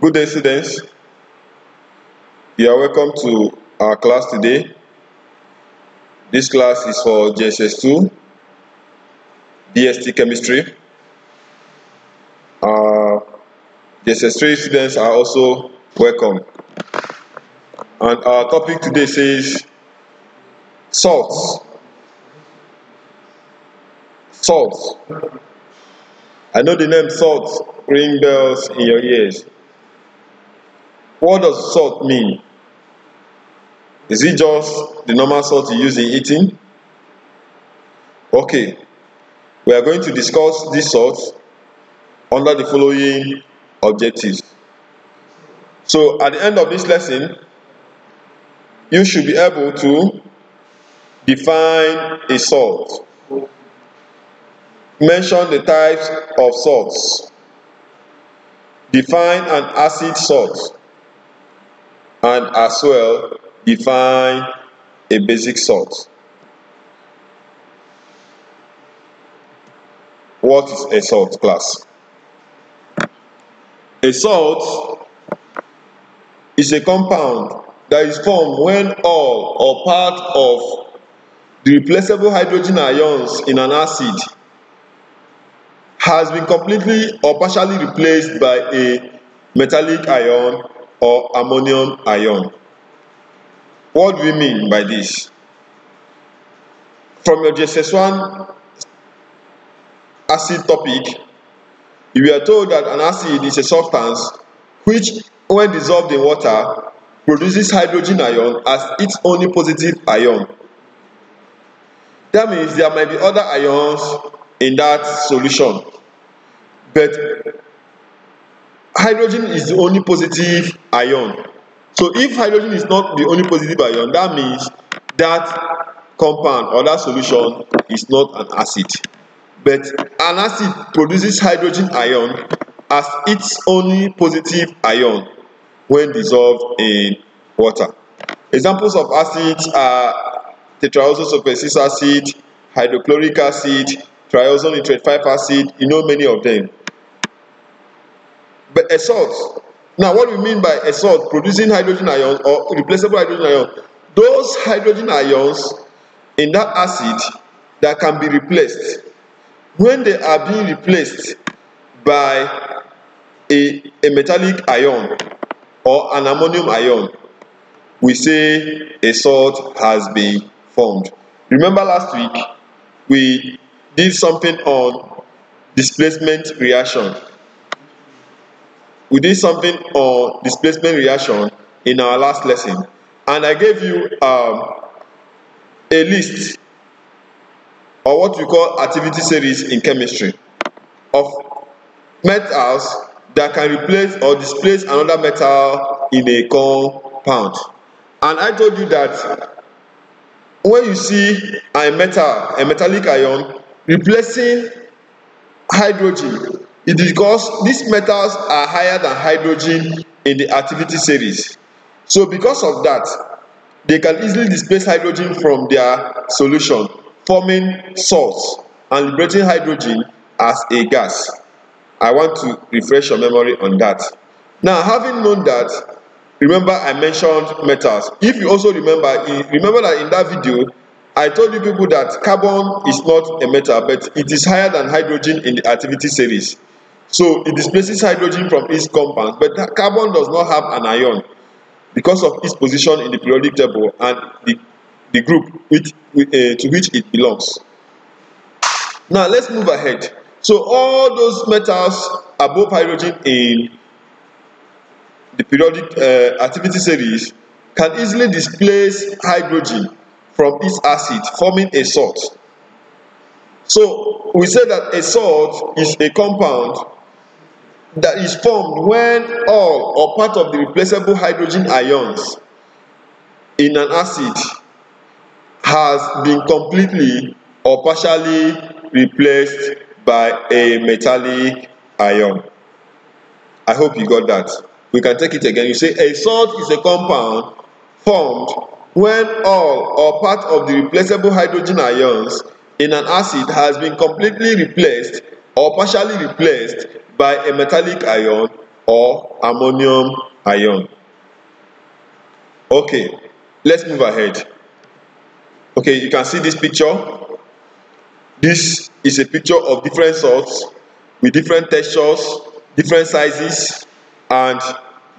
Good day, students. You are welcome to our class today. This class is for JSS2 DST Chemistry. JSS3 students are also welcome. And our topic today says salts. Salts. I know the name salt ring bells in your ears. What does salt mean? Is it just the normal salt you use in eating? Okay, we are going to discuss these salts under the following objectives. So at the end of this lesson, you should be able to define a salt, mention the types of salts, define an acid salt, and as well define a basic salt. What is a salt, class? A salt is a compound that is formed when all or part of the replaceable hydrogen ions in an acid has been completely or partially replaced by a metallic ion or ammonium ion. What do we mean by this? From your JSS1 acid topic, you were told that an acid is a substance which, when dissolved in water, produces hydrogen ion as its only positive ion. That means there might be other ions in that solution, but hydrogen is the only positive ion. So if hydrogen is not the only positive ion, that means that compound or that solution is not an acid. But an acid produces hydrogen ion as its only positive ion when dissolved in water. Examples of acids are tetraoxosulfuric acid, hydrochloric acid, triazonitrate 5 acid. You know many of them. But a salt. Now, what do we mean by a salt producing hydrogen ion or replaceable hydrogen ion? Those hydrogen ions in that acid that can be replaced. When they are being replaced by a metallic ion or an ammonium ion, we say a salt has been formed. Remember last week we did something on displacement reaction. We did something on displacement reaction in our last lesson, and I gave you a list or what we call activity series in chemistry of metals that can replace or displace another metal in a compound. And I told you that when you see a metallic ion replacing hydrogen, it is because these metals are higher than hydrogen in the activity series. So because of that, they can easily displace hydrogen from their solution, forming salts and liberating hydrogen as a gas. I want to refresh your memory on that. Now, having known that, remember I mentioned metals. If you also remember that in that video, I told you people that carbon is not a metal, but it is higher than hydrogen in the activity series. So it displaces hydrogen from its compounds, but carbon does not have an ion because of its position in the periodic table and the group to which it belongs. Now let's move ahead. So all those metals above hydrogen in the periodic activity series can easily displace hydrogen from its acid, forming a salt. So we say that a salt is a compound that is formed when all or part of the replaceable hydrogen ions in an acid has been completely or partially replaced by a metallic ion. I hope you got that. We can take it again. You say a salt is a compound formed when all or part of the replaceable hydrogen ions in an acid has been completely replaced or partially replaced by a metallic ion or ammonium ion. Okay, let's move ahead. Okay, you can see this picture. This is a picture of different salts with different textures, different sizes, and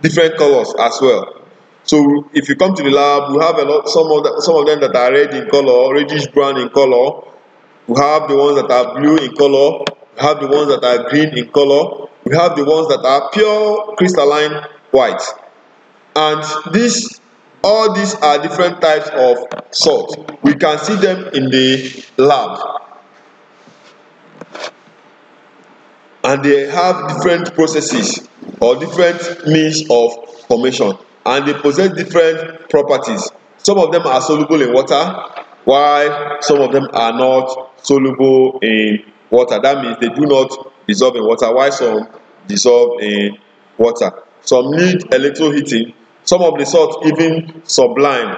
different colors as well. So if you come to the lab, we have some of them that are red in color, reddish brown in color. We have the ones that are blue in color. We have the ones that are green in color. We have the ones that are pure crystalline white. And all these are different types of salt. We can see them in the lab. And they have different processes or different means of formation, and they possess different properties. Some of them are soluble in water, while some of them are not soluble in water. That means they do not dissolve in water, while some dissolve in water. Some need electroheating. Some of the salts even sublime.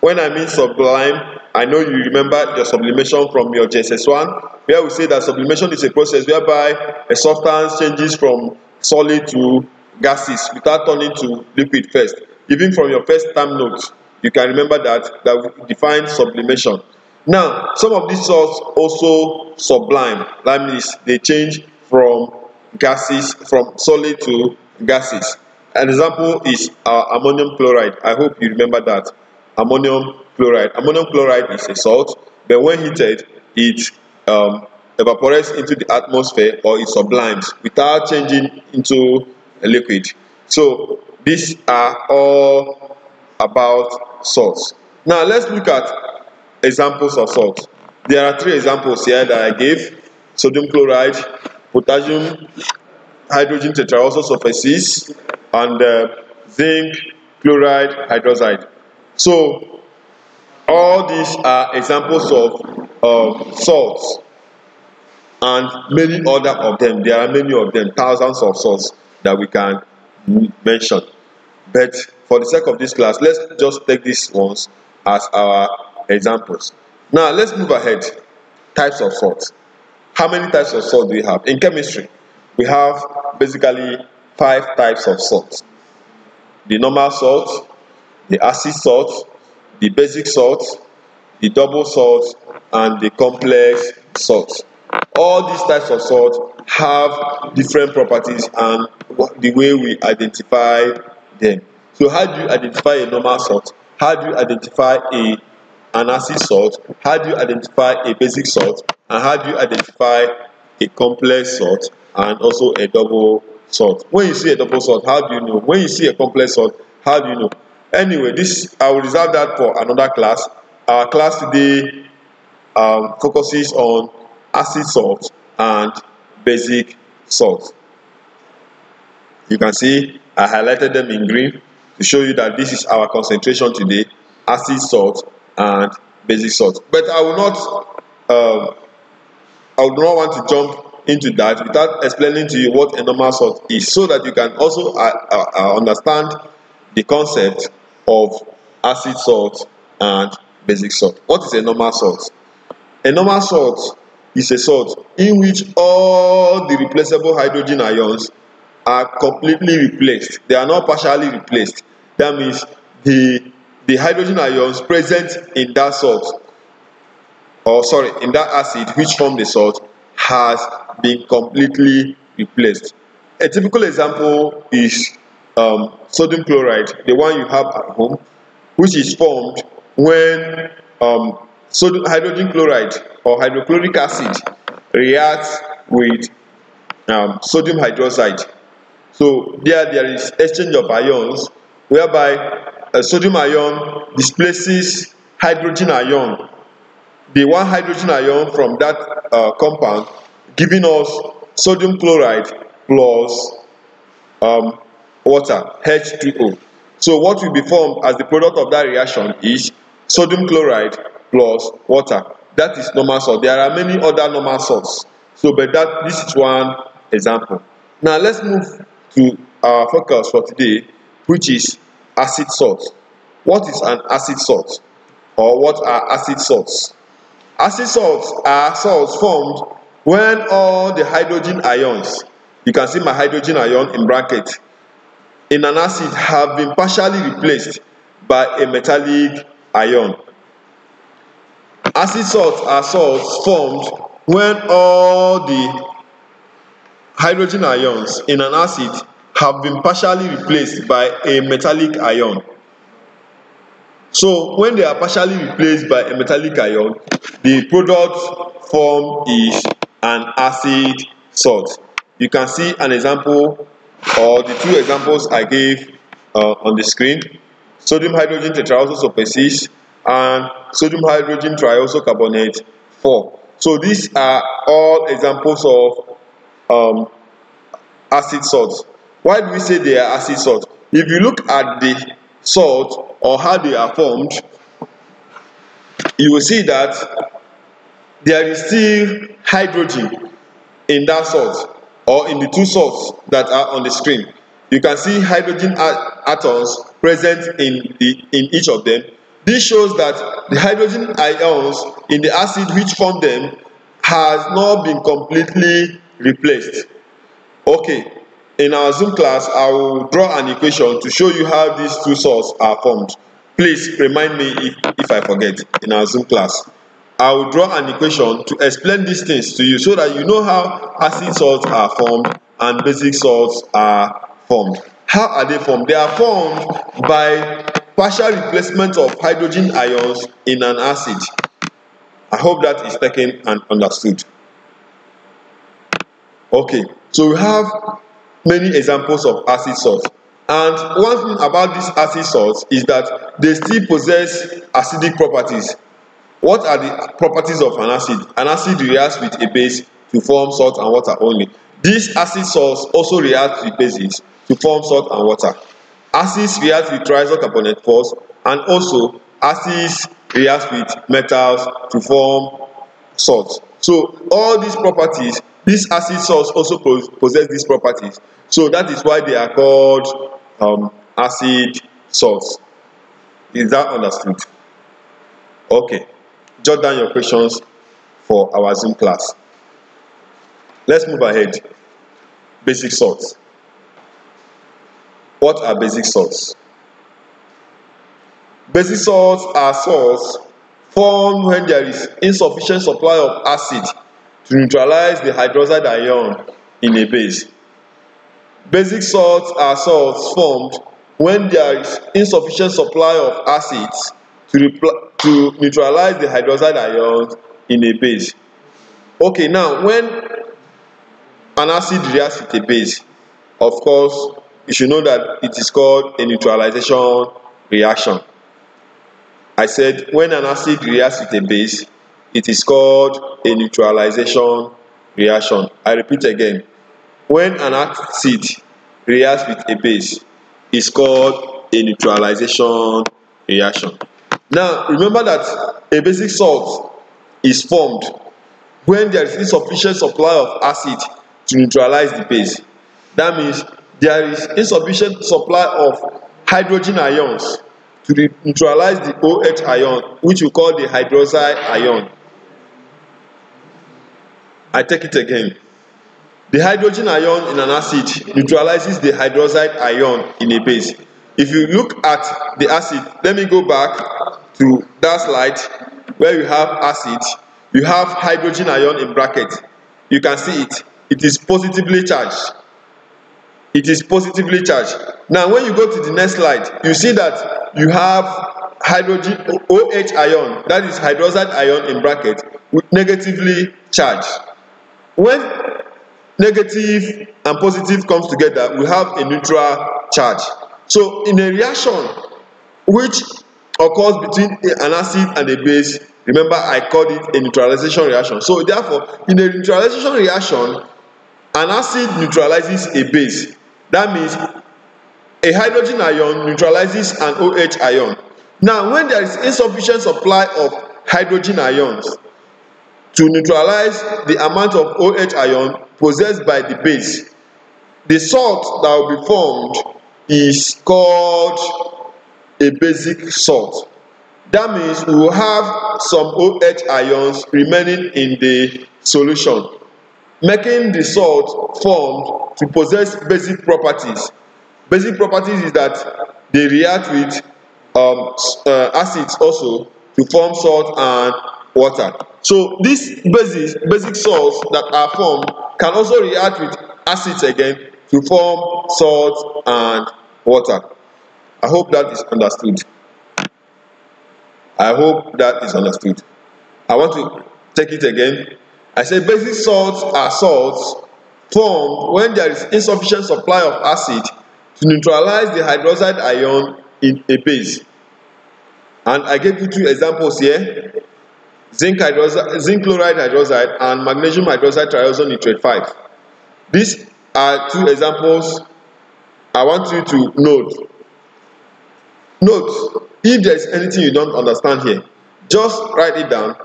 When I mean sublime, I know you remember your sublimation from your JSS1, where we say that sublimation is a process whereby a substance changes from solid to gases without turning to liquid first. Even from your first term notes, you can remember that we define sublimation. Now, some of these salts also sublime. That means they change from solid to gases. An example is ammonium chloride. I hope you remember that. Ammonium chloride. Ammonium chloride is a salt, but when heated, it evaporates into the atmosphere, or it sublimes without changing into a liquid. So these are all about salts. Now let's look at examples of salts. There are 3 examples here that I gave: sodium chloride, potassium hydrogen tetraoxosulfates, and zinc chloride hydroxide. So all these are examples of salts, and many other of them. There are many of them, thousands of salts that we can mention. But for the sake of this class, let's just take these ones as our examples. Now let's move ahead. Types of salts. How many types of salt do we have? In chemistry, we have basically 5 types of salt: the normal salt, the acid salt, the basic salt, the double salt, and the complex salt. All these types of salt have different properties and the way we identify them. So how do you identify a normal salt? How do you identify an acid salt? How do you identify a basic salt? And how do you identify a complex salt and also a double salt? When you see a double salt, how do you know? When you see a complex salt, how do you know? Anyway, I will reserve that for another class. Our class today focuses on acid salt and basic salt. You can see I highlighted them in green to show you that this is our concentration today: acid salt and basic salt. But I would not want to jump into that without explaining to you what a normal salt is, so that you can also understand the concept of acid salt and basic salt. What is a normal salt? A normal salt is a salt in which all the replaceable hydrogen ions are completely replaced. They are not partially replaced. That means the hydrogen ions present in that salt, in that acid which formed the salt, has been completely replaced. A typical example is sodium chloride, the one you have at home, which is formed when hydrogen chloride or hydrochloric acid reacts with sodium hydroxide. So there is exchange of ions, whereby a sodium ion displaces hydrogen ion, the one hydrogen ion from that compound, giving us sodium chloride plus water, H2O. So what will be formed as the product of that reaction is sodium chloride plus water. That is normal salt. There are many other normal salts. But this is one example. Now let's move to our focus for today, which is acid salt. What is an acid salt, or what are acid salts? Acid salts are salts formed when all the hydrogen ions you can see my hydrogen ion in bracket, in an acid have been partially replaced by a metallic ion. Acid salts are salts formed when all the hydrogen ions in an acid have been partially replaced by a metallic ion. So when they are partially replaced by a metallic ion, the product formed is an acid salt. You can see an example, or the two examples I gave on the screen: sodium hydrogen tetraoxosulfate and sodium hydrogen triisocarbonate 4. So these are all examples of acid salts. Why do we say they are acid salts? If you look at the salt or how they are formed, you will see that there is still hydrogen in that salt, or in the two salts that are on the screen. You can see hydrogen atoms present in each of them. This shows that the hydrogen ions in the acid which form them has not been completely replaced. Okay, in our Zoom class, I will draw an equation to show you how these two salts are formed. Please remind me if I forget in our Zoom class. I will draw an equation to explain these things to you so that you know how acid salts are formed and basic salts are formed. How are they formed? They are formed by partial replacement of hydrogen ions in an acid. I hope that is taken and understood. Okay, so we have many examples of acid salts. And one thing about these acid salts is that they still possess acidic properties. What are the properties of an acid? An acid reacts with a base to form salt and water only. These acid salts also react with bases to form salt and water. Acids react with triisocarbonate force, and also acids react with metals to form salts. So all these properties, these acid salts also possess these properties. So that is why they are called acid salts. Is that understood? Okay. Jot down your questions for our Zoom class. Let's move ahead. Basic salts. What are basic salts? Basic salts are salts formed when there is insufficient supply of acid to neutralize the hydroxide ion in a base. Basic salts are salts formed when there is insufficient supply of acids to neutralize the hydroxide ions in a base. Okay, now when an acid reacts with a base, of course, you should know that it is called a neutralization reaction. I said when an acid reacts with a base, it is called a neutralization reaction. I repeat again. When an acid reacts with a base, it's called a neutralization reaction. Now, remember that a basic salt is formed when there is insufficient supply of acid to neutralize the base. That means there is insufficient supply of hydrogen ions to neutralize the OH ion, which we call the hydroxide ion. I take it again. The hydrogen ion in an acid neutralizes the hydroxide ion in a base. If you look at the acid, let me go back to that slide where you have acid, you have hydrogen ion in bracket. You can see it. It is positively charged. It is positively charged. Now, when you go to the next slide, you see that you have hydrogen OH ion, that is hydroxide ion in bracket, with negatively charged. When negative and positive comes together, we have a neutral charge. So in a reaction which occurs between an acid and a base, remember I called it a neutralization reaction. So therefore, in a neutralization reaction, an acid neutralizes a base. That means a hydrogen ion neutralizes an OH ion. Now, when there is insufficient supply of hydrogen ions to neutralize the amount of OH ion possessed by the base, the salt that will be formed is called a basic salt. That means we will have some OH ions remaining in the solution. making the salt formed to possess basic properties. Basic properties is that they react with acids also to form salt and water. So these basic salts that are formed can also react with acids again to form salt and water. I hope that is understood. I hope that is understood. I want to take it again. I say basic salts are salts formed when there is insufficient supply of acid to neutralize the hydroxide ion in a base. And I gave you two examples here: zinc chloride hydroxide and magnesium hydroxide triazonitrate 5. These are two examples I want you to note. Note, if there is anything you don't understand here, just write it down,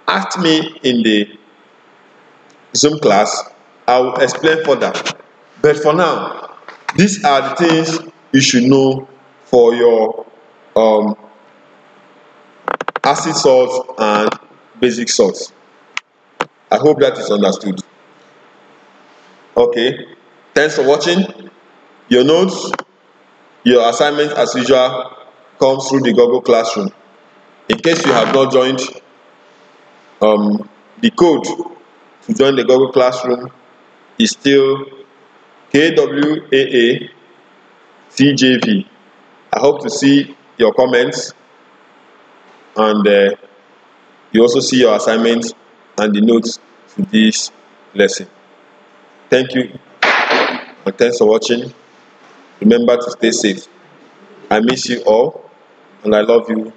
ask me in the Zoom class, I will explain further. But for now, these are the things you should know for your acid salts and basic salts. I hope that is understood. Okay, thanks for watching. Your notes, your assignment as usual comes through the Google Classroom. In case you have not joined, the code to join the Google Classroom is still KWAA CJV. I hope to see your comments, and you also see your assignments and the notes to this lesson. Thank you, and thanks for watching. Remember to stay safe. I miss you all, and I love you.